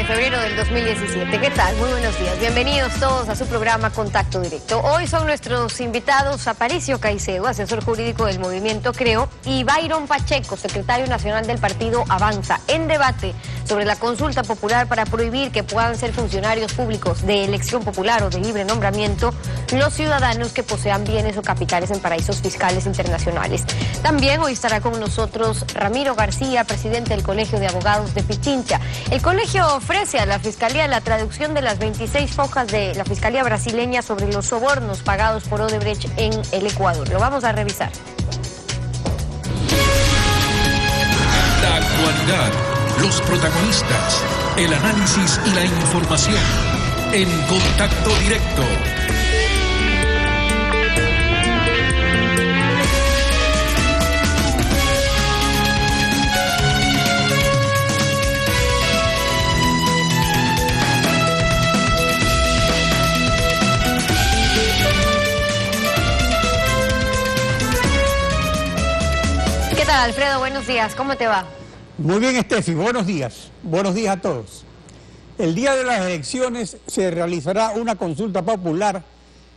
febrero del 2017. ¿Qué tal? Muy buenos días. Bienvenidos todos a su programa Contacto Directo. Hoy son nuestros invitados Aparicio Caicedo, asesor jurídico del Movimiento Creo, y Byron Pacheco, secretario nacional del partido Avanza, en debate sobre la consulta popular para prohibir que puedan ser funcionarios públicos de elección popular o de libre nombramiento los ciudadanos que posean bienes o capitales en paraísos fiscales internacionales. También hoy estará con nosotros Ramiro García, presidente del Colegio de Abogados de Pichincha. El colegio ofrece a la Fiscalía la traducción de las 26 hojas de la Fiscalía brasileña sobre los sobornos pagados por Odebrecht en el Ecuador. Lo vamos a revisar. La actualidad, los protagonistas, el análisis y la información en Contacto Directo. ¿Qué tal, Alfredo? Buenos días. ¿Cómo te va? Muy bien, Estefi. Buenos días. Buenos días a todos. El día de las elecciones se realizará una consulta popular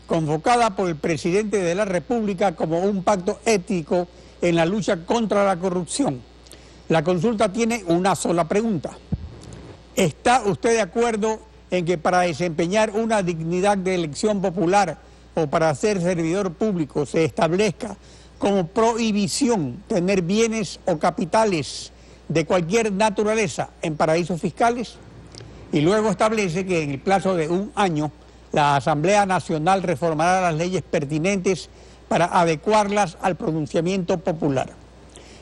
convocada por el presidente de la República como un pacto ético en la lucha contra la corrupción. La consulta tiene una sola pregunta. ¿Está usted de acuerdo en que para desempeñar una dignidad de elección popular o para ser servidor público se establezca como prohibición tener bienes o capitales de cualquier naturaleza en paraísos fiscales? Y luego establece que en el plazo de un año la Asamblea Nacional reformará las leyes pertinentes para adecuarlas al pronunciamiento popular.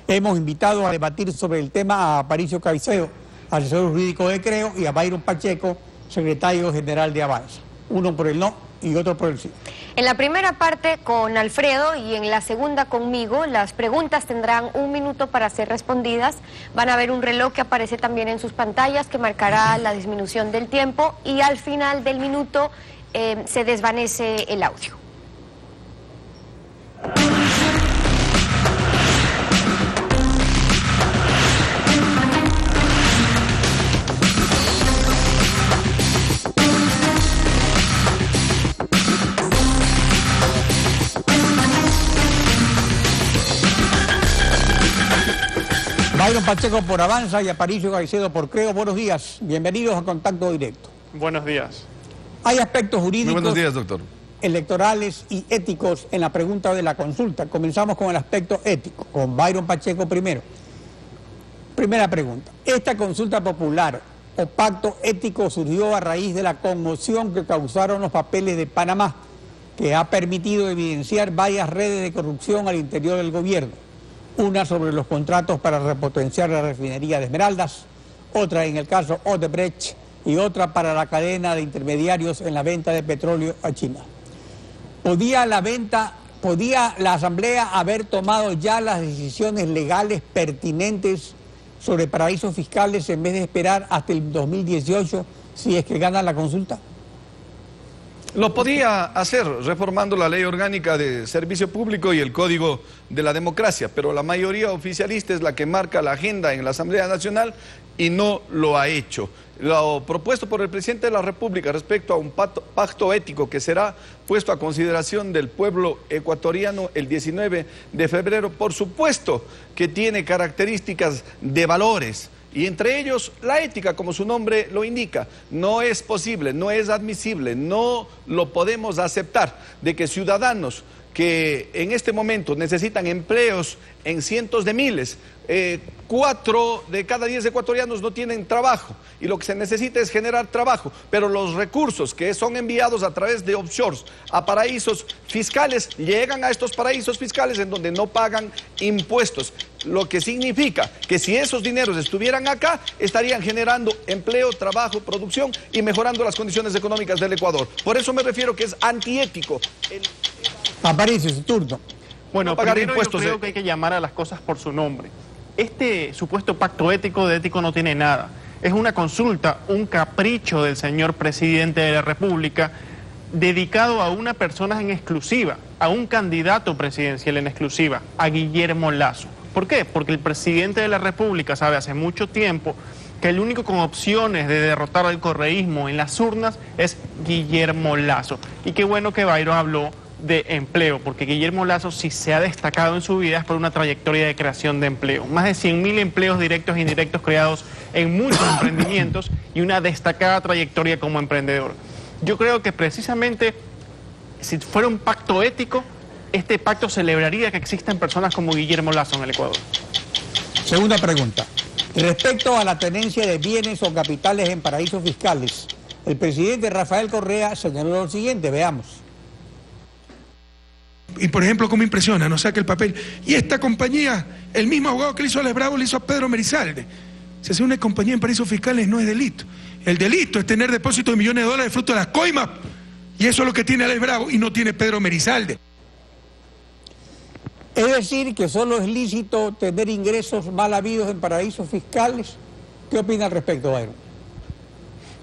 Hemos invitado a debatir sobre el tema a Aparicio Caicedo, asesor jurídico de Creo, y a Byron Pacheco, secretario general de Avanza. Uno por el no y otro por el sí. En la primera parte con Alfredo y en la segunda conmigo, las preguntas tendrán 1 minuto para ser respondidas. Van a ver un reloj que aparece también en sus pantallas que marcará la disminución del tiempo y al final del minuto se desvanece el audio. Byron Pacheco por Avanza y Aparicio Caicedo por Creo. Buenos días, bienvenidos a Contacto Directo. Buenos días. Hay aspectos jurídicos, Muy buenos días, doctor, electorales y éticos en la pregunta de la consulta. Comenzamos con el aspecto ético, con Byron Pacheco primero. Primera pregunta. ¿Esta consulta popular o pacto ético surgió a raíz de la conmoción que causaron los papeles de Panamá, que ha permitido evidenciar varias redes de corrupción al interior del gobierno? Una sobre los contratos para repotenciar la refinería de Esmeraldas, otra en el caso Odebrecht y otra para la cadena de intermediarios en la venta de petróleo a China. ¿Podía la Asamblea haber tomado ya las decisiones legales pertinentes sobre paraísos fiscales en vez de esperar hasta el 2018 si es que gana la consulta? Lo podía hacer reformando la ley orgánica de servicio público y el código de la democracia, pero la mayoría oficialista es la que marca la agenda en la Asamblea Nacional y no lo ha hecho. Lo propuesto por el presidente de la República respecto a un pacto ético que será puesto a consideración del pueblo ecuatoriano el 19 de febrero, por supuesto que tiene características de valores, y entre ellos la ética, como su nombre lo indica. No es posible, no es admisible, no lo podemos aceptar de que ciudadanos que en este momento necesitan empleos en cientos de miles, 4 de cada 10 ecuatorianos no tienen trabajo y lo que se necesita es generar trabajo, pero los recursos que son enviados a través de offshores a paraísos fiscales llegan a estos paraísos fiscales en donde no pagan impuestos, lo que significa que si esos dineros estuvieran acá estarían generando empleo, trabajo, producción y mejorando las condiciones económicas del Ecuador. Por eso me refiero que es antiético. Aparicio, su turno. Bueno, No pagar primero yo impuestos, creo que hay que llamar a las cosas por su nombre. Este supuesto pacto ético de ético no tiene nada. Es una consulta, un capricho del señor presidente de la República dedicado a una persona en exclusiva, a un candidato presidencial en exclusiva, a Guillermo Lasso. ¿Por qué? Porque el presidente de la República sabe hace mucho tiempo que el único con opciones de derrotar al correísmo en las urnas es Guillermo Lasso. Y qué bueno que Byron habló de empleo, porque Guillermo Lasso, si se ha destacado en su vida, es por una trayectoria de creación de empleo. Más de 100.000 empleos directos e indirectos creados en muchos emprendimientos y una destacada trayectoria como emprendedor. Yo creo que precisamente, si fuera un pacto ético, este pacto celebraría que existan personas como Guillermo Lasso en el Ecuador. Segunda pregunta. Respecto a la tenencia de bienes o capitales en paraísos fiscales, el presidente Rafael Correa señaló lo siguiente, veamos. Y por ejemplo, ¿cómo impresiona? Nos saca el papel. Y esta compañía, el mismo abogado que le hizo a Alex Bravo, le hizo a Pedro Merizalde. Si hace una compañía en paraísos fiscales no es delito. El delito es tener depósitos de millones de dólares fruto de las coimas. Y eso es lo que tiene Alex Bravo y no tiene Pedro Merizalde. Es decir, que solo es lícito tener ingresos mal habidos en paraísos fiscales. ¿Qué opina al respecto, Byron?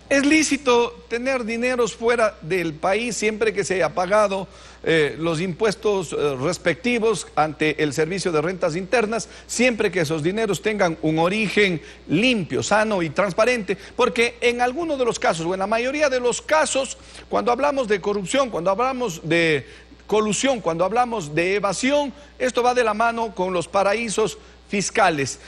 Es lícito tener dineros fuera del país siempre que se haya pagado los impuestos respectivos ante el Servicio de Rentas Internas, siempre que esos dineros tengan un origen limpio, sano y transparente, porque en algunos de los casos, o en la mayoría de los casos, cuando hablamos de corrupción, cuando hablamos de colusión, cuando hablamos de evasión, esto va de la mano con los paraísos fiscales.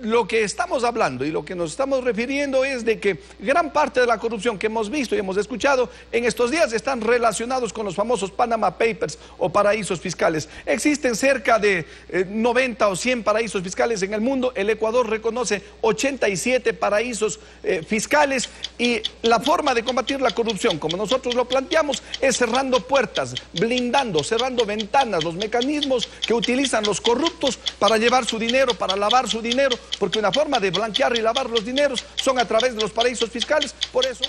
Lo que estamos hablando y lo que nos estamos refiriendo es de que gran parte de la corrupción que hemos visto y hemos escuchado en estos días están relacionados con los famosos Panama Papers o paraísos fiscales. Existen cerca de 90 o 100 paraísos fiscales en el mundo. El Ecuador reconoce 87 paraísos fiscales, y la forma de combatir la corrupción, como nosotros lo planteamos, es cerrando puertas, blindando, cerrando ventanas, los mecanismos que utilizan los corruptos para llevar su dinero, para lavar su dinero, porque una forma de blanquear y lavar los dineros son a través de los paraísos fiscales. Por eso...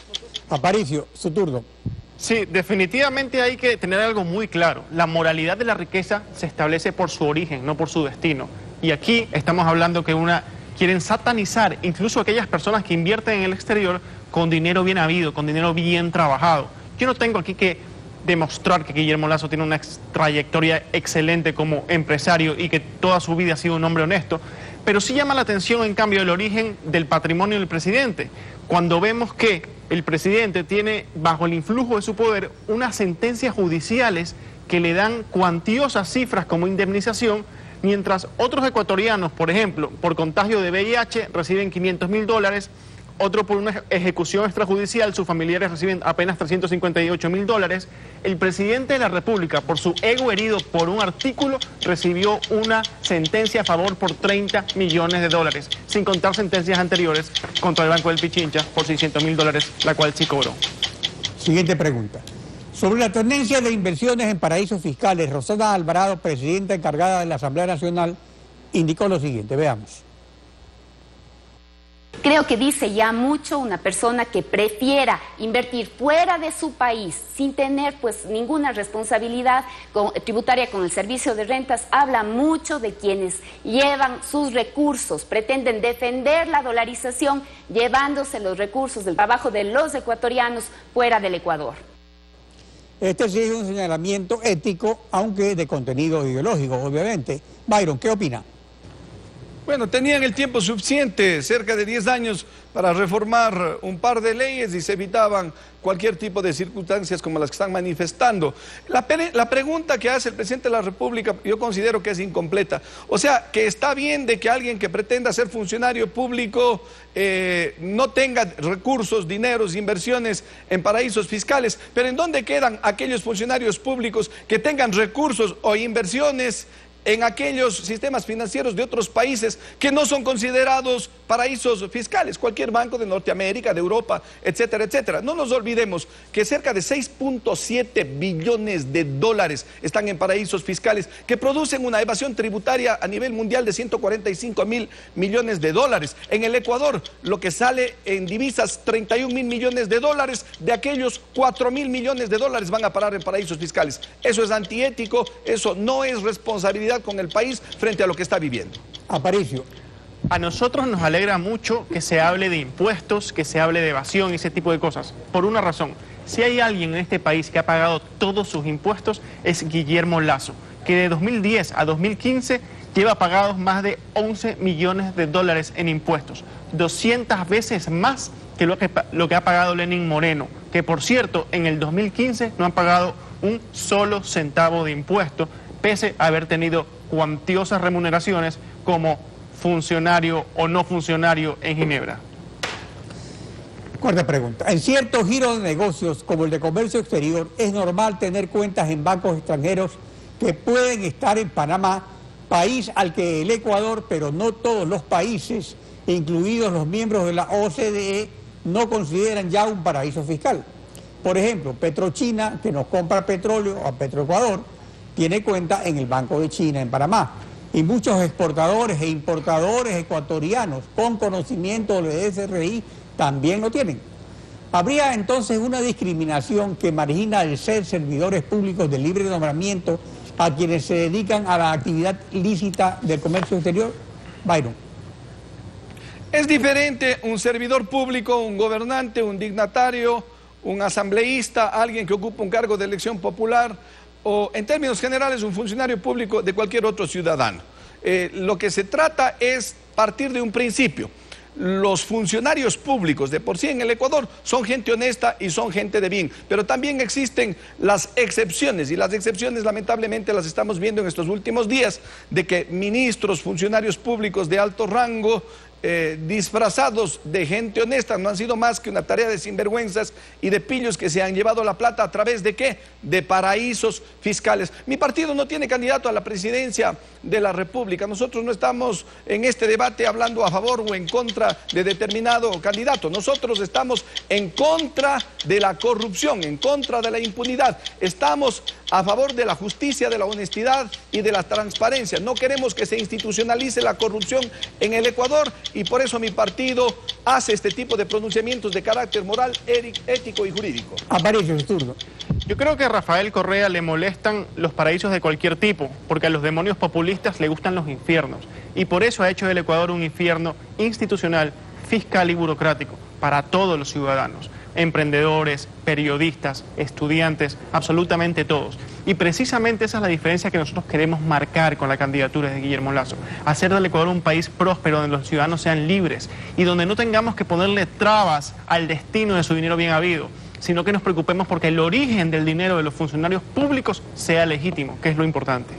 Aparicio, su turno. Sí, definitivamente hay que tener algo muy claro. La moralidad de la riqueza se establece por su origen, no por su destino. Y aquí estamos hablando que quieren satanizar incluso aquellas personas que invierten en el exterior con dinero bien habido, con dinero bien trabajado. Yo no tengo aquí que demostrar que Guillermo Lasso tiene una trayectoria excelente como empresario y que toda su vida ha sido un hombre honesto, pero sí llama la atención, en cambio, el origen del patrimonio del presidente, cuando vemos que el presidente tiene, bajo el influjo de su poder, unas sentencias judiciales que le dan cuantiosas cifras como indemnización, mientras otros ecuatorianos, por ejemplo, por contagio de VIH, reciben $500.000, otro por una ejecución extrajudicial, sus familiares reciben apenas $358.000. El presidente de la República, por su ego herido por un artículo, recibió una sentencia a favor por $30 millones, sin contar sentencias anteriores contra el Banco del Pichincha por $600.000, la cual sí cobró. Siguiente pregunta. Sobre la tendencia de inversiones en paraísos fiscales, Rosana Alvarado, presidenta encargada de la Asamblea Nacional, indicó lo siguiente, veamos. Creo que dice ya mucho una persona que prefiera invertir fuera de su país sin tener pues ninguna responsabilidad tributaria con el Servicio de Rentas. Habla mucho de quienes llevan sus recursos, pretenden defender la dolarización llevándose los recursos del trabajo de los ecuatorianos fuera del Ecuador. Este sí es un señalamiento ético, aunque de contenido ideológico, obviamente. Byron, ¿qué opina? Bueno, tenían el tiempo suficiente, cerca de 10 años, para reformar un par de leyes y se evitaban cualquier tipo de circunstancias como las que están manifestando. La pregunta que hace el presidente de la República yo considero que es incompleta. O sea, que está bien de que alguien que pretenda ser funcionario público no tenga recursos, dineros, inversiones en paraísos fiscales, pero ¿en dónde quedan aquellos funcionarios públicos que tengan recursos o inversiones en aquellos sistemas financieros de otros países que no son considerados paraísos fiscales? Cualquier banco de Norteamérica, de Europa, etcétera, etcétera. No nos olvidemos que cerca de 6.7 billones de dólares están en paraísos fiscales que producen una evasión tributaria a nivel mundial de 145.000 millones de dólares. En el Ecuador, lo que sale en divisas, 31.000 millones de dólares, de aquellos 4.000 millones de dólares van a parar en paraísos fiscales. Eso es antiético, eso no es responsabilidad con el país frente a lo que está viviendo. Aparicio. A nosotros nos alegra mucho que se hable de impuestos, que se hable de evasión y ese tipo de cosas, por una razón. Si hay alguien en este país que ha pagado todos sus impuestos, es Guillermo Lasso, que de 2010 a 2015 lleva pagados más de 11 millones de dólares en impuestos, 200 veces más que lo que ha pagado Lenín Moreno, que por cierto, en el 2015 no han pagado un solo centavo de impuesto, pese a haber tenido cuantiosas remuneraciones como funcionario o no funcionario en Ginebra. Cuarta pregunta. En ciertos giros de negocios, como el de comercio exterior, es normal tener cuentas en bancos extranjeros que pueden estar en Panamá, país al que el Ecuador, pero no todos los países, incluidos los miembros de la OCDE, no consideran ya un paraíso fiscal. Por ejemplo, Petrochina, que nos compra petróleo a Petroecuador, tiene cuenta en el Banco de China en Panamá. Y muchos exportadores e importadores ecuatorianos con conocimiento de SRI también lo tienen. ¿Habría entonces una discriminación que margina el ser servidores públicos de libre nombramiento a quienes se dedican a la actividad lícita del comercio exterior? Byron. Es diferente un servidor público, un gobernante, un dignatario, un asambleísta, alguien que ocupa un cargo de elección popular o, en términos generales, un funcionario público de cualquier otro ciudadano. Lo que se trata es partir de un principio. Los funcionarios públicos de por sí en el Ecuador son gente honesta y son gente de bien, pero también existen las excepciones, y las excepciones lamentablemente las estamos viendo en estos últimos días, de que ministros, funcionarios públicos de alto rango, disfrazados de gente honesta, no han sido más que una tarea de sinvergüenzas y de pillos que se han llevado la plata a través de ¿qué? De paraísos fiscales. Mi partido no tiene candidato a la presidencia de la República. Nosotros no estamos en este debate hablando a favor o en contra de determinado candidato. Nosotros estamos en contra de la corrupción, en contra de la impunidad. Estamos a favor de la justicia, de la honestidad y de la transparencia. No queremos que se institucionalice la corrupción en el Ecuador, y por eso mi partido hace este tipo de pronunciamientos de carácter moral, ético y jurídico. Aparicio, su turno. Yo creo que a Rafael Correa le molestan los paraísos de cualquier tipo, porque a los demonios populistas le gustan los infiernos, y por eso ha hecho del Ecuador un infierno institucional, fiscal y burocrático para todos los ciudadanos, emprendedores, periodistas, estudiantes, absolutamente todos. Y precisamente esa es la diferencia que nosotros queremos marcar con la candidatura de Guillermo Lasso, hacer del Ecuador un país próspero donde los ciudadanos sean libres y donde no tengamos que ponerle trabas al destino de su dinero bien habido, sino que nos preocupemos porque el origen del dinero de los funcionarios públicos sea legítimo, que es lo importante.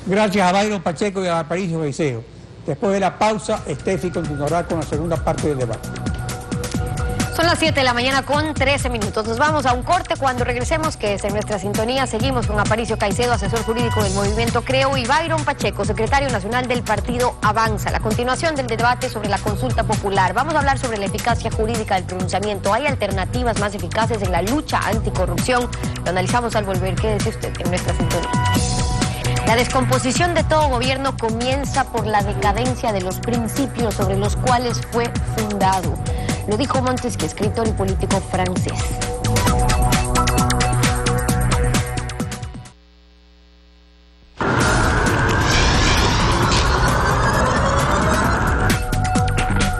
Gracias a Byron Pacheco y a Aparicio Caicedo. Después de la pausa, Steffi continuará con la segunda parte del debate. Son las 7 de la mañana con 13 minutos. Nos vamos a un corte. Cuando regresemos, que es en nuestra sintonía, seguimos con Aparicio Caicedo, asesor jurídico del Movimiento Creo, y Byron Pacheco, secretario nacional del partido Avanza. La continuación del debate sobre la consulta popular. Vamos a hablar sobre la eficacia jurídica del pronunciamiento. ¿Hay alternativas más eficaces en la lucha anticorrupción? Lo analizamos al volver. Quédese usted en nuestra sintonía. La descomposición de todo gobierno comienza por la decadencia de los principios sobre los cuales fue fundado. Lo dijo Montesquieu, escritor y político francés.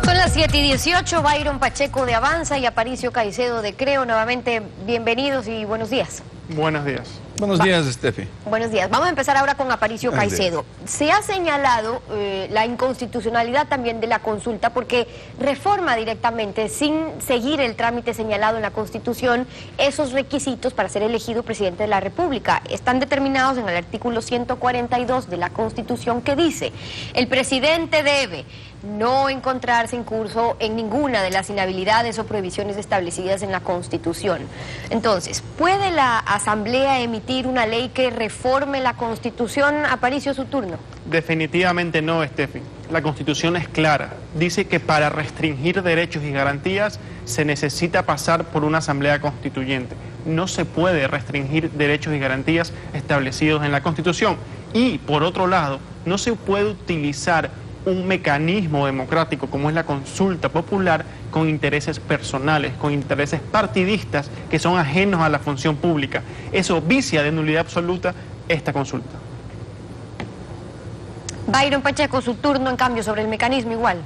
Son las 7:18, Byron Pacheco de Avanza y Aparicio Caicedo de Creo. Nuevamente, bienvenidos y buenos días. Buenos días. Buenos días, Steffi. Buenos días. Vamos a empezar ahora con Aparicio Caicedo. Se ha señalado la inconstitucionalidad también de la consulta porque reforma directamente, sin seguir el trámite señalado en la Constitución, esos requisitos para ser elegido presidente de la República. Están determinados en el artículo 142 de la Constitución, que dice: el presidente debe no encontrarse incurso en ninguna de las inhabilidades o prohibiciones establecidas en la Constitución. Entonces, ¿puede la Asamblea emitir una ley que reforme la Constitución? Aparicio, su turno. Definitivamente no, Steffi. La Constitución es clara. Dice que para restringir derechos y garantías se necesita pasar por una Asamblea Constituyente. No se puede restringir derechos y garantías establecidos en la Constitución. Y, por otro lado, no se puede utilizar un mecanismo democrático como es la consulta popular con intereses personales, con intereses partidistas que son ajenos a la función pública. Eso vicia de nulidad absoluta esta consulta. Byron Pacheco, su turno, en cambio, sobre el mecanismo igual.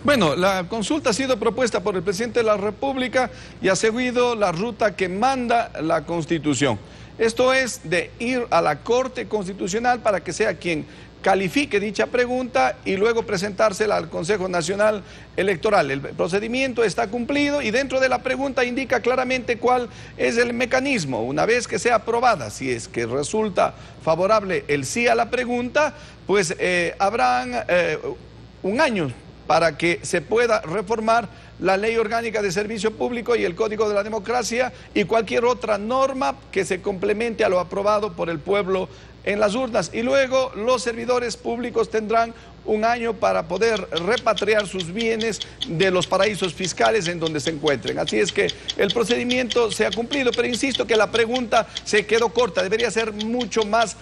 Bueno, la consulta ha sido propuesta por el presidente de la República y ha seguido la ruta que manda la Constitución. Esto es de ir a la Corte Constitucional para que sea quien califique dicha pregunta y luego presentársela al Consejo Nacional Electoral. El procedimiento está cumplido y dentro de la pregunta indica claramente cuál es el mecanismo. Una vez que sea aprobada, si es que resulta favorable el sí a la pregunta, pues habrán un año para que se pueda reformar la Ley Orgánica de Servicio Público y el Código de la Democracia y cualquier otra norma que se complemente a lo aprobado por el pueblo en las urnas. Y luego los servidores públicos tendrán un año para poder repatriar sus bienes de los paraísos fiscales en donde se encuentren. Así es que el procedimiento se ha cumplido, pero insisto que la pregunta se quedó corta, debería ser mucho más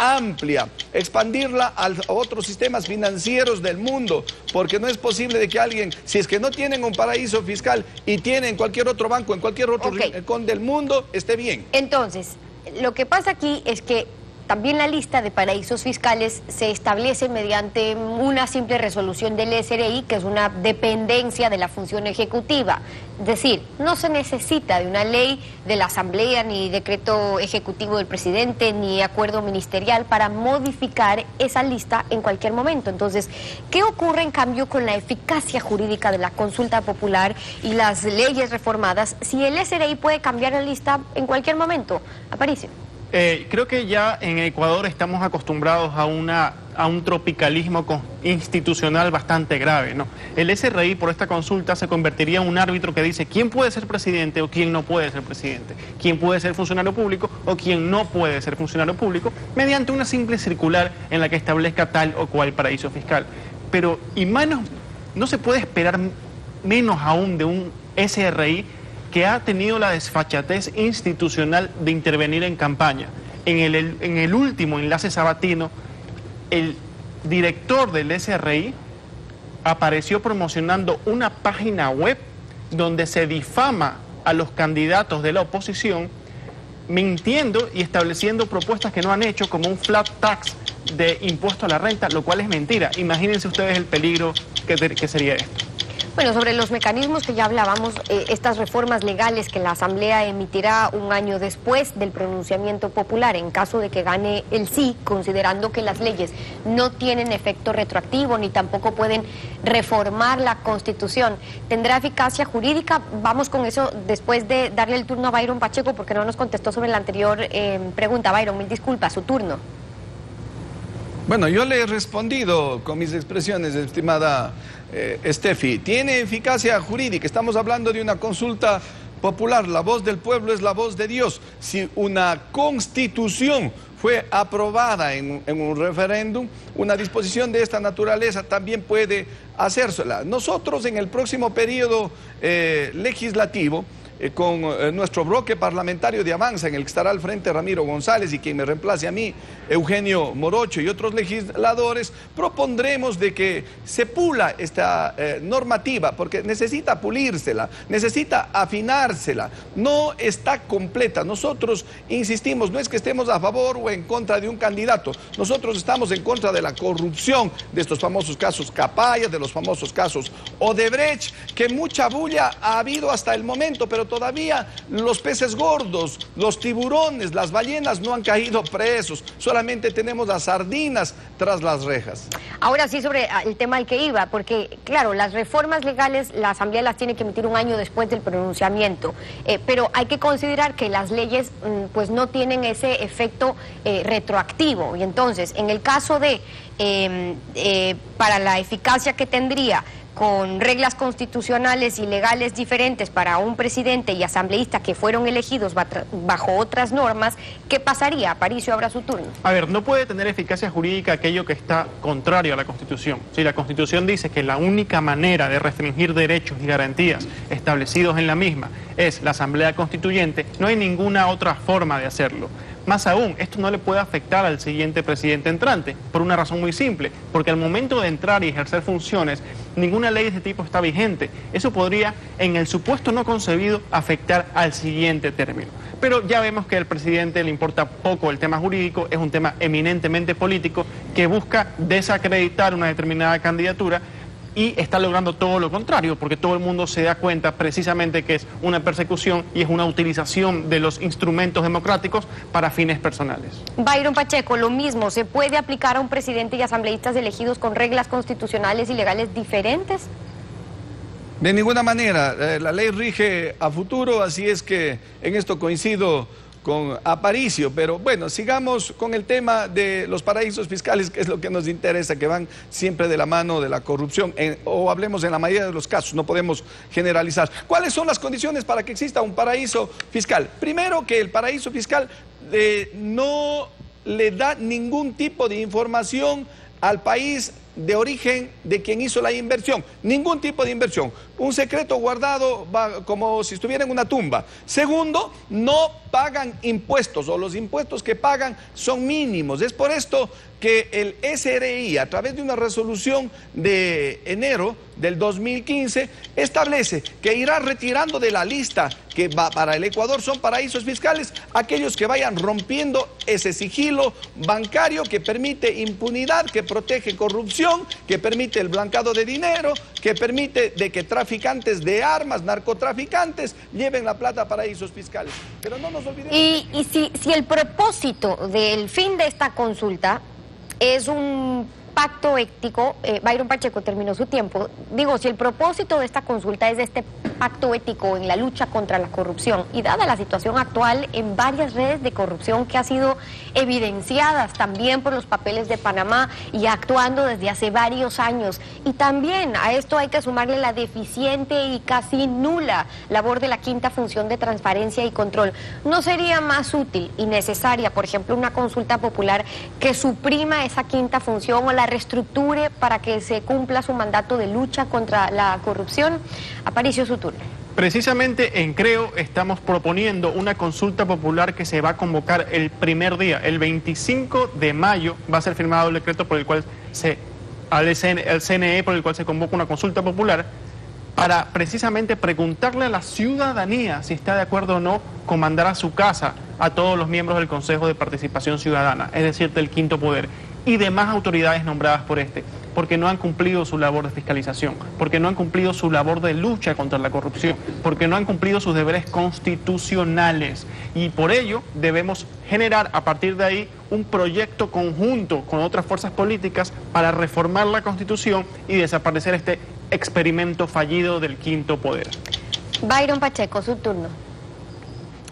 amplia, expandirla a otros sistemas financieros del mundo, porque no es posible de que alguien, si es que no tienen un paraíso fiscal y tienen cualquier otro banco en cualquier otro rincón del mundo, esté bien. Entonces, lo que pasa aquí es que también la lista de paraísos fiscales se establece mediante una simple resolución del SRI, que es una dependencia de la función ejecutiva. Es decir, no se necesita de una ley de la Asamblea, ni decreto ejecutivo del presidente, ni acuerdo ministerial para modificar esa lista en cualquier momento. Entonces, ¿qué ocurre en cambio con la eficacia jurídica de la consulta popular y las leyes reformadas si el SRI puede cambiar la lista en cualquier momento? Aparicio. Creo que ya en Ecuador estamos acostumbrados a un tropicalismo institucional bastante grave, ¿no? El SRI por esta consulta se convertiría en un árbitro que dice quién puede ser presidente o quién no puede ser presidente, quién puede ser funcionario público o quién no puede ser funcionario público, mediante una simple circular en la que establezca tal o cual paraíso fiscal. Pero, y menos, no se puede esperar menos aún de un SRI que ha tenido la desfachatez institucional de intervenir en campaña. En el último enlace sabatino, el director del SRI apareció promocionando una página web donde se difama a los candidatos de la oposición, mintiendo y estableciendo propuestas que no han hecho, como un flat tax de impuesto a la renta, lo cual es mentira. Imagínense ustedes el peligro que sería esto. Bueno, sobre los mecanismos que ya hablábamos, estas reformas legales que la Asamblea emitirá un año después del pronunciamiento popular, en caso de que gane el sí, considerando que las leyes no tienen efecto retroactivo ni tampoco pueden reformar la Constitución, ¿tendrá eficacia jurídica? Vamos con eso después de darle el turno a Byron Pacheco, porque no nos contestó sobre la anterior pregunta. Byron, mil disculpas, su turno. Bueno, yo le he respondido con mis expresiones, estimada Steffi. Tiene eficacia jurídica, estamos hablando de una consulta popular, la voz del pueblo es la voz de Dios. Si una constitución fue aprobada en un referéndum, una disposición de esta naturaleza también puede hacérsela. Nosotros en el próximo periodo legislativo, con nuestro bloque parlamentario de Avanza, en el que estará al frente Ramiro González y quien me reemplace a mí, Eugenio Morocho y otros legisladores, propondremos de que se pula esta normativa, porque necesita pulírsela, necesita afinársela, no está completa. Nosotros insistimos, no es que estemos a favor o en contra de un candidato, nosotros estamos en contra de la corrupción, de estos famosos casos Capaya, de los famosos casos Odebrecht, que mucha bulla ha habido hasta el momento, pero todavía los peces gordos, los tiburones, las ballenas no han caído presos, solamente tenemos las sardinas tras las rejas. Ahora sí, sobre el tema al que iba, porque claro, las reformas legales la Asamblea las tiene que emitir un año después del pronunciamiento, pero hay que considerar que las leyes pues no tienen ese efecto retroactivo, y entonces en el caso de para la eficacia que tendría con reglas constitucionales y legales diferentes para un presidente y asambleísta que fueron elegidos bajo otras normas, ¿qué pasaría? Aparicio, ahora su turno. A ver, no puede tener eficacia jurídica aquello que está contrario a la Constitución. Si la Constitución dice que la única manera de restringir derechos y garantías establecidos en la misma es la Asamblea Constituyente, no hay ninguna otra forma de hacerlo. Más aún, esto no le puede afectar al siguiente presidente entrante, por una razón muy simple, porque al momento de entrar y ejercer funciones, ninguna ley de este tipo está vigente. Eso podría, en el supuesto no concebido, afectar al siguiente término. Pero ya vemos que al presidente le importa poco el tema jurídico, es un tema eminentemente político que busca desacreditar una determinada candidatura y está logrando todo lo contrario, porque todo el mundo se da cuenta precisamente que es una persecución y es una utilización de los instrumentos democráticos para fines personales. Byron Pacheco, lo mismo, ¿se puede aplicar a un presidente y asambleístas elegidos con reglas constitucionales y legales diferentes? De ninguna manera, la ley rige a futuro, así es que en esto coincido con Aparicio, pero bueno, sigamos con el tema de los paraísos fiscales, que es lo que nos interesa, que van siempre de la mano de la corrupción, o hablemos en la mayoría de los casos, no podemos generalizar. ¿Cuáles son las condiciones para que exista un paraíso fiscal? Primero, que el paraíso fiscal no le da ningún tipo de información al país de origen de quien hizo la inversión, ningún tipo de inversión, un secreto guardado como si estuviera en una tumba. Segundo, no pagan impuestos, o los impuestos que pagan son mínimos. Es por esto que el SRI, a través de una resolución de enero del 2015, establece que irá retirando de la lista que va para el Ecuador son paraísos fiscales aquellos que vayan rompiendo ese sigilo bancario que permite impunidad, que protege corrupción, que permite el blanqueo de dinero, que permite de que traficantes de armas, narcotraficantes, lleven la plata a paraísos fiscales. Pero no nos olvidemos... Y si el propósito del fin de esta consulta es un pacto ético, Byron Pacheco terminó su tiempo, digo, si el propósito de esta consulta es este pacto ético en la lucha contra la corrupción, y dada la situación actual en varias redes de corrupción que ha sido evidenciadas también por los papeles de Panamá y actuando desde hace varios años, y también a esto hay que sumarle la deficiente y casi nula labor de la quinta función de transparencia y control, ¿no sería más útil y necesaria, por ejemplo, una consulta popular que suprima esa quinta función o la reestructure para que se cumpla su mandato de lucha contra la corrupción? Aparicio, su turno. Precisamente en Creo estamos proponiendo una consulta popular que se va a convocar el primer día, el 25 de mayo, va a ser firmado el decreto por el cual el CNE por el cual se convoca una consulta popular para precisamente preguntarle a la ciudadanía si está de acuerdo o no con mandar a su casa a todos los miembros del Consejo de Participación Ciudadana, es decir, del quinto poder, y demás autoridades nombradas por porque no han cumplido su labor de fiscalización, porque no han cumplido su labor de lucha contra la corrupción, porque no han cumplido sus deberes constitucionales, y por ello debemos generar a partir de ahí un proyecto conjunto con otras fuerzas políticas para reformar la Constitución y desaparecer este experimento fallido del quinto poder. Byron Pacheco, su turno.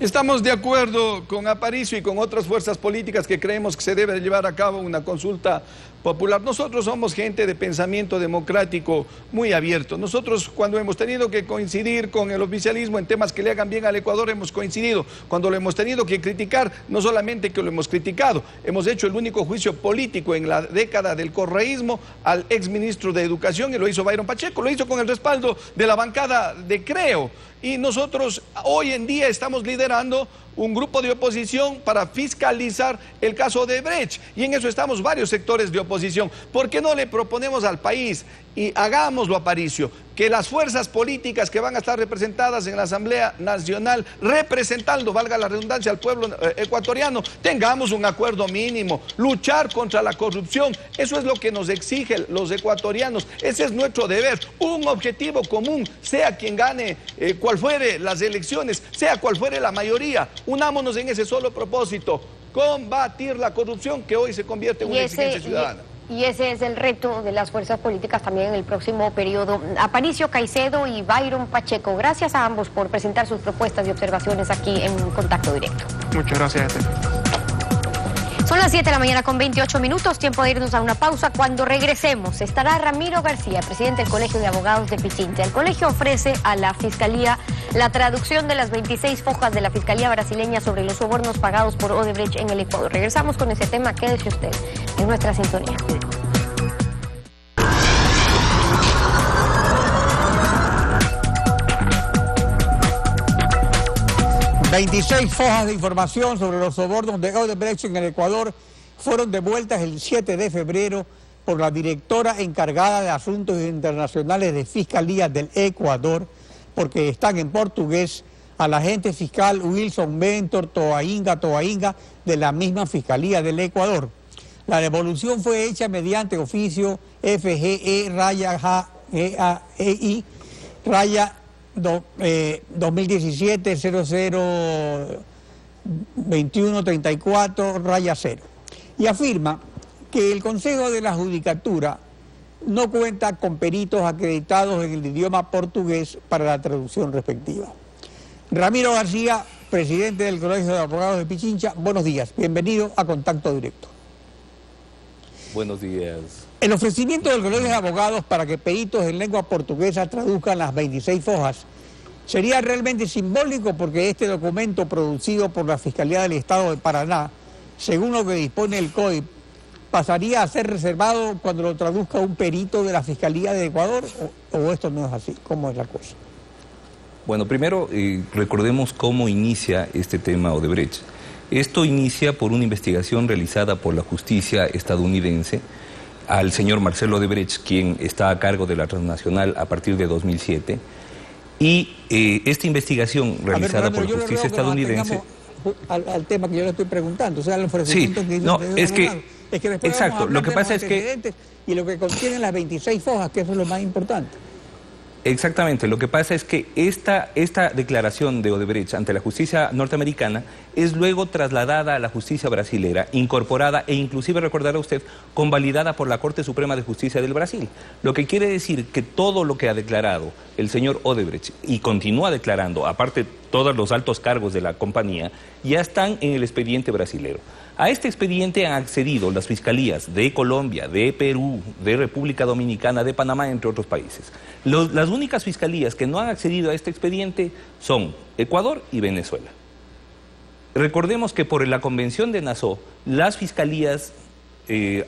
Estamos de acuerdo con Aparicio y con otras fuerzas políticas que creemos que se debe llevar a cabo una consulta popular. Nosotros somos gente de pensamiento democrático muy abierto. Nosotros, cuando hemos tenido que coincidir con el oficialismo en temas que le hagan bien al Ecuador, hemos coincidido. Cuando lo hemos tenido que criticar, no solamente que lo hemos criticado, hemos hecho el único juicio político en la década del correísmo al exministro de Educación, y lo hizo Byron Pacheco, lo hizo con el respaldo de la bancada de Creo. Y nosotros hoy en día estamos liderando un grupo de oposición para fiscalizar el caso de Brecht, y en eso estamos varios sectores de oposición. ¿Por qué no le proponemos al país, y hagámoslo, Aparicio, que las fuerzas políticas que van a estar representadas en la Asamblea Nacional, representando, valga la redundancia, al pueblo ecuatoriano, tengamos un acuerdo mínimo, luchar contra la corrupción? Eso es lo que nos exigen los ecuatorianos, ese es nuestro deber, un objetivo común, sea quien gane, cual fuere las elecciones, sea cual fuere la mayoría, unámonos en ese solo propósito: combatir la corrupción, que hoy se convierte en una exigencia ciudadana. Y ese es el reto de las fuerzas políticas también en el próximo periodo. Aparicio Caicedo y Byron Pacheco, gracias a ambos por presentar sus propuestas y observaciones aquí en Contacto Directo. Muchas gracias, Son las 7 de la mañana con 28 minutos, tiempo de irnos a una pausa. Cuando regresemos estará Ramiro García, presidente del Colegio de Abogados de Pichincha. El colegio ofrece a la Fiscalía la traducción de las 26 fojas de la Fiscalía brasileña sobre los sobornos pagados por Odebrecht en el Ecuador. Regresamos con ese tema, quédese usted en nuestra sintonía. 26 fojas de información sobre los sobornos de Odebrecht en el Ecuador fueron devueltas el 7 de febrero por la directora encargada de Asuntos Internacionales de Fiscalía del Ecuador, porque están en portugués, al agente fiscal Wilson Mentor Toainga de la misma Fiscalía del Ecuador. La devolución fue hecha mediante oficio FGE GAEI, raya 2017 002134, raya 0. Y afirma que el Consejo de la Judicatura no cuenta con peritos acreditados en el idioma portugués para la traducción respectiva. Ramiro García, presidente del Colegio de Abogados de Pichincha, buenos días, bienvenido a Contacto Directo. Buenos días. El ofrecimiento del Colegio de Abogados para que peritos en lengua portuguesa traduzcan las 26 hojas sería realmente simbólico, porque este documento producido por la Fiscalía del Estado de Paraná, según lo que dispone el COIP, pasaría a ser reservado cuando lo traduzca un perito de la Fiscalía de Ecuador, o esto no es así. ¿Cómo es la cosa? Bueno, primero recordemos cómo inicia este tema Odebrecht. Esto inicia por una investigación realizada por la justicia estadounidense al señor Marcelo Odebrecht, quien está a cargo de la transnacional a partir de 2007, y esta investigación realizada por la justicia estadounidense... Al tema que yo le estoy preguntando, o sea, el ofrecimiento sí, que hizo no, es que después exacto, lo que pasa es que... Y lo que contienen las 26 hojas, que eso es lo más importante. Exactamente, lo que pasa es que esta declaración de Odebrecht ante la justicia norteamericana es luego trasladada a la justicia brasilera, incorporada e inclusive, recordará usted, convalidada por la Corte Suprema de Justicia del Brasil. Lo que quiere decir que todo lo que ha declarado el señor Odebrecht y continúa declarando, aparte todos los altos cargos de la compañía, ya están en el expediente brasilero. A este expediente han accedido las fiscalías de Colombia, de Perú, de República Dominicana, de Panamá, entre otros países. Las únicas fiscalías que no han accedido a este expediente son Ecuador y Venezuela. Recordemos que por la Convención de Nassau, las fiscalías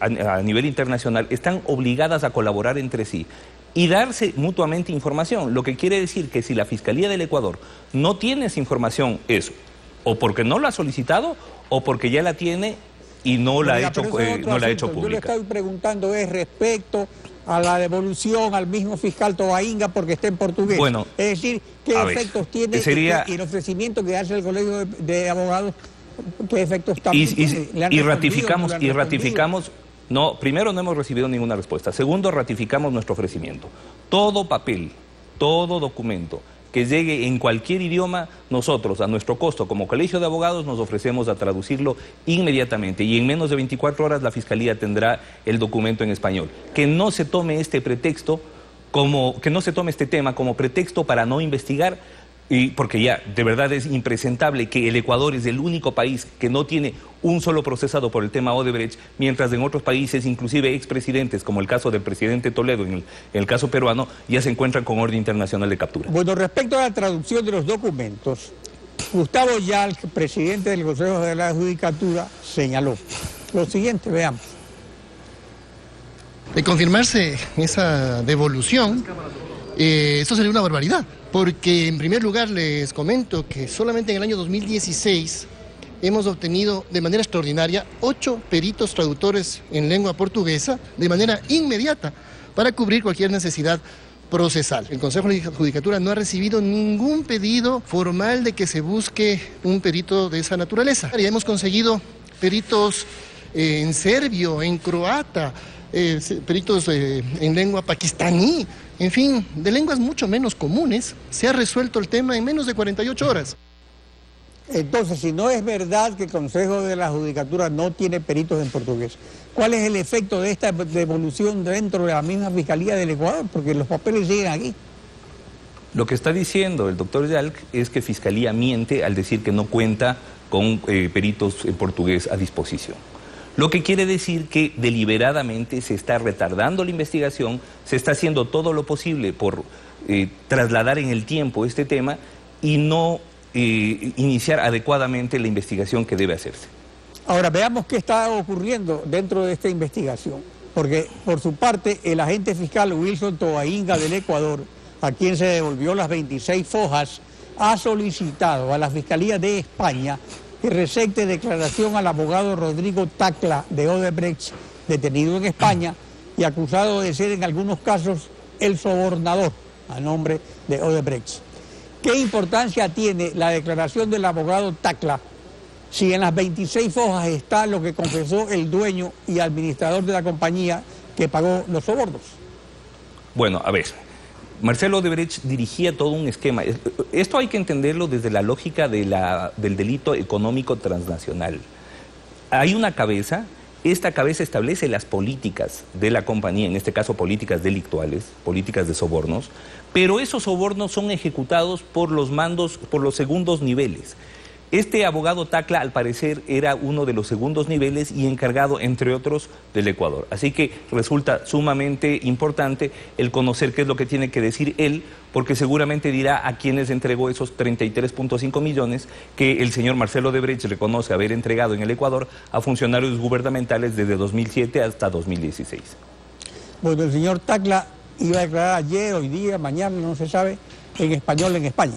a nivel internacional están obligadas a colaborar entre sí y darse mutuamente información, lo que quiere decir que si la Fiscalía del Ecuador no tiene esa información, es o porque no la ha solicitado o porque ya la tiene y no la ha hecho pública. Yo le estoy preguntando es respecto a la devolución al mismo fiscal Tobainga porque está en portugués. Bueno, es decir, ¿qué efectos tiene el ofrecimiento que hace el Colegio de Abogados? ¿Qué efectos también tiene? Y ratificamos... No, primero no hemos recibido ninguna respuesta. Segundo, ratificamos nuestro ofrecimiento. Todo papel, todo documento que llegue en cualquier idioma, nosotros a nuestro costo como Colegio de Abogados nos ofrecemos a traducirlo inmediatamente y en menos de 24 horas la Fiscalía tendrá el documento en español. Que no se tome este tema como pretexto para no investigar, y porque ya de verdad es impresentable que el Ecuador es el único país que no tiene un solo procesado por el tema Odebrecht, mientras en otros países, inclusive expresidentes, como el caso del presidente Toledo, en el caso peruano, ya se encuentran con orden internacional de captura. Bueno, respecto a la traducción de los documentos, Gustavo Yal, presidente del Consejo de la Judicatura, señaló lo siguiente, veamos. De confirmarse esa devolución, eso sería una barbaridad, porque en primer lugar les comento que solamente en el año 2016 hemos obtenido de manera extraordinaria 8 peritos traductores en lengua portuguesa de manera inmediata para cubrir cualquier necesidad procesal. El Consejo de Judicatura no ha recibido ningún pedido formal de que se busque un perito de esa naturaleza. Ya hemos conseguido peritos en serbio, en croata, peritos en lengua pakistaní, en fin, de lenguas mucho menos comunes. Se ha resuelto el tema en menos de 48 horas. Entonces, si no es verdad que el Consejo de la Judicatura no tiene peritos en portugués, ¿cuál es el efecto de esta devolución dentro de la misma Fiscalía del Ecuador? Porque los papeles siguen aquí. Lo que está diciendo el doctor Yalc es que Fiscalía miente al decir que no cuenta con peritos en portugués a disposición. Lo que quiere decir que deliberadamente se está retardando la investigación, se está haciendo todo lo posible por trasladar en el tiempo este tema y no iniciar adecuadamente la investigación que debe hacerse. Ahora, veamos qué está ocurriendo dentro de esta investigación, porque por su parte el agente fiscal Wilson Tobainga del Ecuador, a quien se devolvió las 26 hojas, ha solicitado a la Fiscalía de España que recete declaración al abogado Rodrigo Tacla de Odebrecht, detenido en España y acusado de ser en algunos casos el sobornador a nombre de Odebrecht. ¿Qué importancia tiene la declaración del abogado Tacla si en las 26 hojas está lo que confesó el dueño y administrador de la compañía que pagó los sobornos? Bueno, a ver, Marcelo Odebrecht dirigía todo un esquema. Esto hay que entenderlo desde la lógica del delito económico transnacional. Hay una cabeza, esta cabeza establece las políticas de la compañía, en este caso políticas delictuales, políticas de sobornos, pero esos sobornos son ejecutados por los mandos, por los segundos niveles. Este abogado Tacla, al parecer, era uno de los segundos niveles y encargado, entre otros, del Ecuador. Así que resulta sumamente importante el conocer qué es lo que tiene que decir él, porque seguramente dirá a quienes entregó esos 33.5 millones que el señor Marcelo Odebrecht reconoce haber entregado en el Ecuador a funcionarios gubernamentales desde 2007 hasta 2016. Bueno, el señor Tacla iba a declarar ayer, hoy día, mañana, no se sabe, en español en España.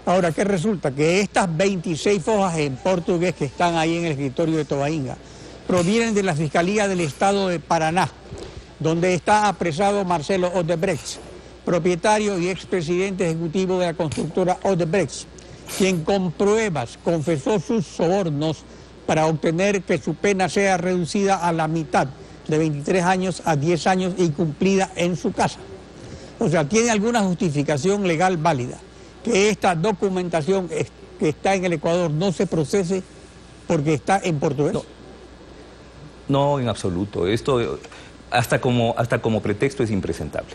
Ahora, ¿qué resulta? Que estas 26 hojas en portugués que están ahí en el escritorio de Tobainga provienen de la Fiscalía del Estado de Paraná, donde está apresado Marcelo Odebrecht, propietario y expresidente ejecutivo de la constructora Odebrecht, quien con pruebas confesó sus sobornos para obtener que su pena sea reducida a la mitad, de 23 años a 10 años y cumplida en su casa. O sea, ¿tiene alguna justificación legal válida que esta documentación que está en el Ecuador no se procese porque está en portugués? No, en absoluto. Esto hasta como pretexto es impresentable.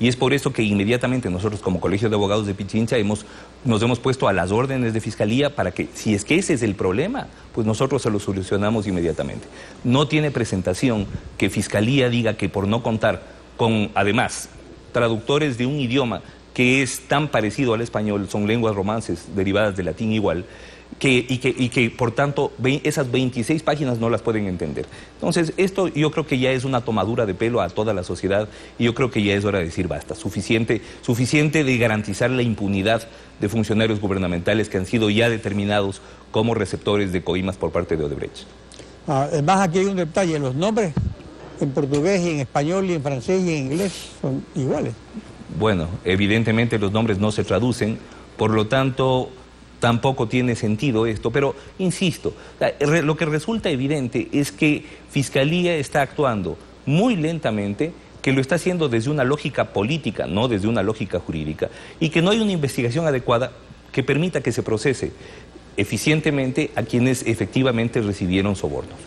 Y es por eso que inmediatamente nosotros como Colegio de Abogados de Pichincha nos hemos puesto a las órdenes de Fiscalía para que, si es que ese es el problema, pues nosotros se lo solucionamos inmediatamente. No tiene presentación que Fiscalía diga que por no contar con, además, traductores de un idioma que es tan parecido al español, son lenguas romances derivadas del latín igual, y que por tanto esas 26 páginas no las pueden entender. Entonces esto yo creo que ya es una tomadura de pelo a toda la sociedad y yo creo que ya es hora de decir basta, suficiente de garantizar la impunidad de funcionarios gubernamentales que han sido ya determinados como receptores de coimas por parte de Odebrecht. Además aquí hay un detalle, los nombres en portugués y en español y en francés y en inglés son iguales. Bueno, evidentemente los nombres no se traducen, por lo tanto tampoco tiene sentido esto, pero insisto, lo que resulta evidente es que Fiscalía está actuando muy lentamente, que lo está haciendo desde una lógica política, no desde una lógica jurídica, y que no hay una investigación adecuada que permita que se procese eficientemente a quienes efectivamente recibieron sobornos.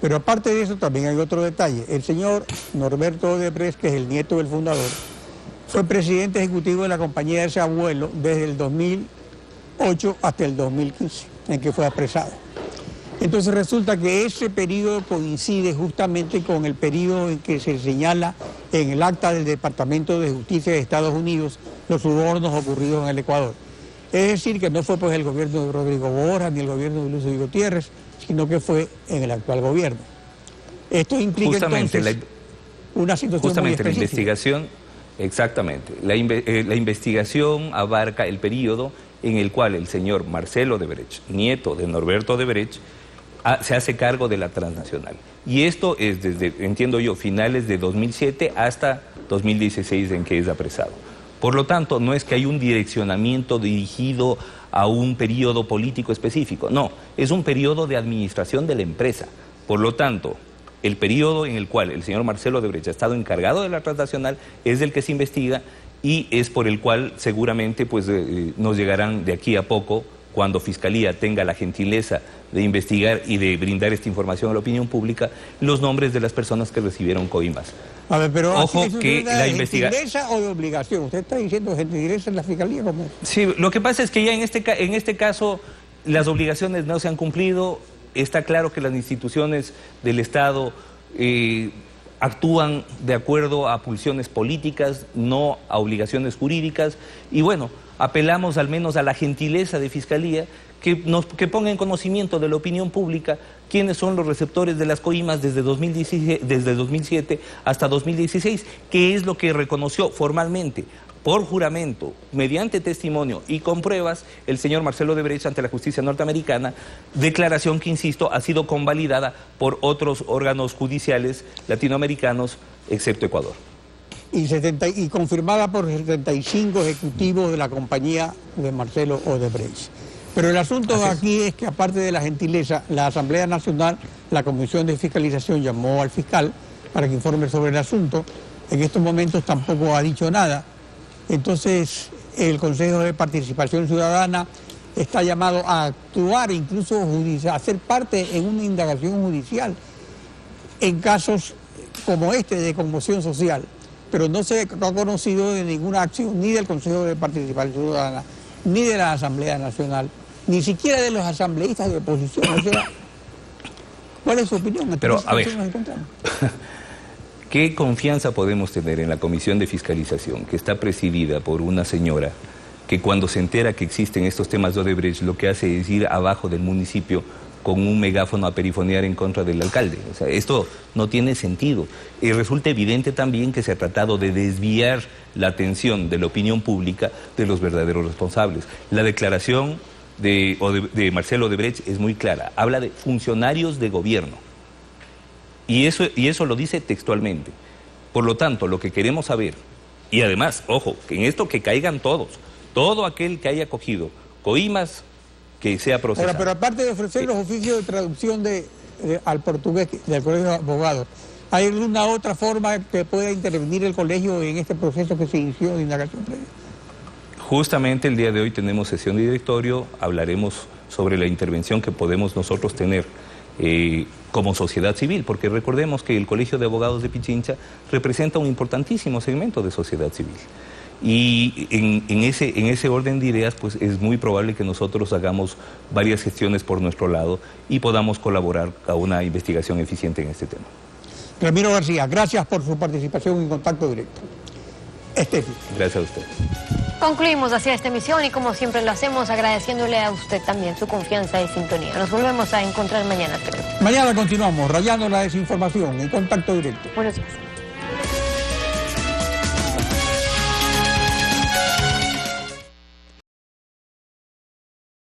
Pero aparte de eso también hay otro detalle. El señor Norberto Odebrecht, que es el nieto del fundador, fue presidente ejecutivo de la compañía de ese abuelo desde el 2008 hasta el 2015, en que fue apresado. Entonces resulta que ese periodo coincide justamente con el periodo en que se señala en el acta del Departamento de Justicia de Estados Unidos los sobornos ocurridos en el Ecuador. Es decir, que no fue pues el gobierno de Rodrigo Borja ni el gobierno de Lucio Gutiérrez, sino que fue en el actual gobierno. Esto implica justamente entonces una situación justamente muy específica. La investigación. Exactamente. La investigación abarca el periodo en el cual el señor Marcelo Odebrecht, nieto de Norberto Odebrecht, se hace cargo de la transnacional. Y esto es desde, entiendo yo, finales de 2007 hasta 2016 en que es apresado. Por lo tanto, no es que hay un direccionamiento dirigido a un periodo político específico, no, es un periodo de administración de la empresa. Por lo tanto, el periodo en el cual el señor Marcelo Odebrecht ha estado encargado de la transnacional es el que se investiga y es por el cual seguramente pues, nos llegarán de aquí a poco, cuando Fiscalía tenga la gentileza de investigar y de brindar esta información a la opinión pública, los nombres de las personas que recibieron coimas. A ver, pero ojo que la investigación... ¿Gentileza o de obligación? ¿Usted está diciendo gentileza en la Fiscalía? ¿Cómo es? Sí, lo que pasa es que ya en este caso las obligaciones no se han cumplido. Está claro que las instituciones del Estado actúan de acuerdo a pulsiones políticas, no a obligaciones jurídicas. Y bueno, apelamos al menos a la gentileza de Fiscalía que ponga en conocimiento de la opinión pública quiénes son los receptores de las coimas desde 2007 hasta 2016, que es lo que reconoció formalmente, por juramento, mediante testimonio y con pruebas, el señor Marcelo Odebrecht ante la justicia norteamericana, declaración que, insisto, ha sido convalidada por otros órganos judiciales latinoamericanos, excepto Ecuador. Y confirmada por 75 ejecutivos de la compañía de Marcelo Odebrecht. Pero el asunto aquí es que, aparte de la gentileza, la Asamblea Nacional, la Comisión de Fiscalización llamó al fiscal para que informe sobre el asunto en estos momentos tampoco ha dicho nada. Entonces, el Consejo de Participación Ciudadana está llamado a actuar, incluso a ser parte en una indagación judicial en casos como este de conmoción social, pero no se ha conocido de ninguna acción ni del Consejo de Participación Ciudadana, ni de la Asamblea Nacional, ni siquiera de los asambleístas de oposición. O sea, ¿cuál es su opinión? Pero, a ver, ¿qué confianza podemos tener en la Comisión de Fiscalización, que está presidida por una señora que cuando se entera que existen estos temas de Odebrecht, lo que hace es ir abajo del municipio con un megáfono a perifonear en contra del alcalde? O sea, esto no tiene sentido. Y resulta evidente también que se ha tratado de desviar la atención de la opinión pública de los verdaderos responsables. La declaración de Marcelo Odebrecht es muy clara. Habla de funcionarios de gobierno. Y eso lo dice textualmente. Por lo tanto, lo que queremos saber, y además, ojo, que en esto que caigan todos, todo aquel que haya cogido coimas, que sea procesado. Ahora, pero aparte de ofrecer los oficios de traducción al portugués del Colegio de Abogados, ¿hay alguna otra forma que pueda intervenir el colegio en este proceso que se inició de indagación previa? Justamente el día de hoy tenemos sesión de directorio, hablaremos sobre la intervención que podemos nosotros tener como sociedad civil, porque recordemos que el Colegio de Abogados de Pichincha representa un importantísimo segmento de sociedad civil. Y en ese orden de ideas, pues es muy probable que nosotros hagamos varias gestiones por nuestro lado y podamos colaborar a una investigación eficiente en este tema. Ramiro García, gracias por su participación en Contacto Directo. Estefi. Gracias a usted. Concluimos así esta emisión y como siempre lo hacemos agradeciéndole a usted también su confianza y sintonía. Nos volvemos a encontrar mañana, creo. Mañana continuamos rayando la desinformación en Contacto Directo. Buenos días.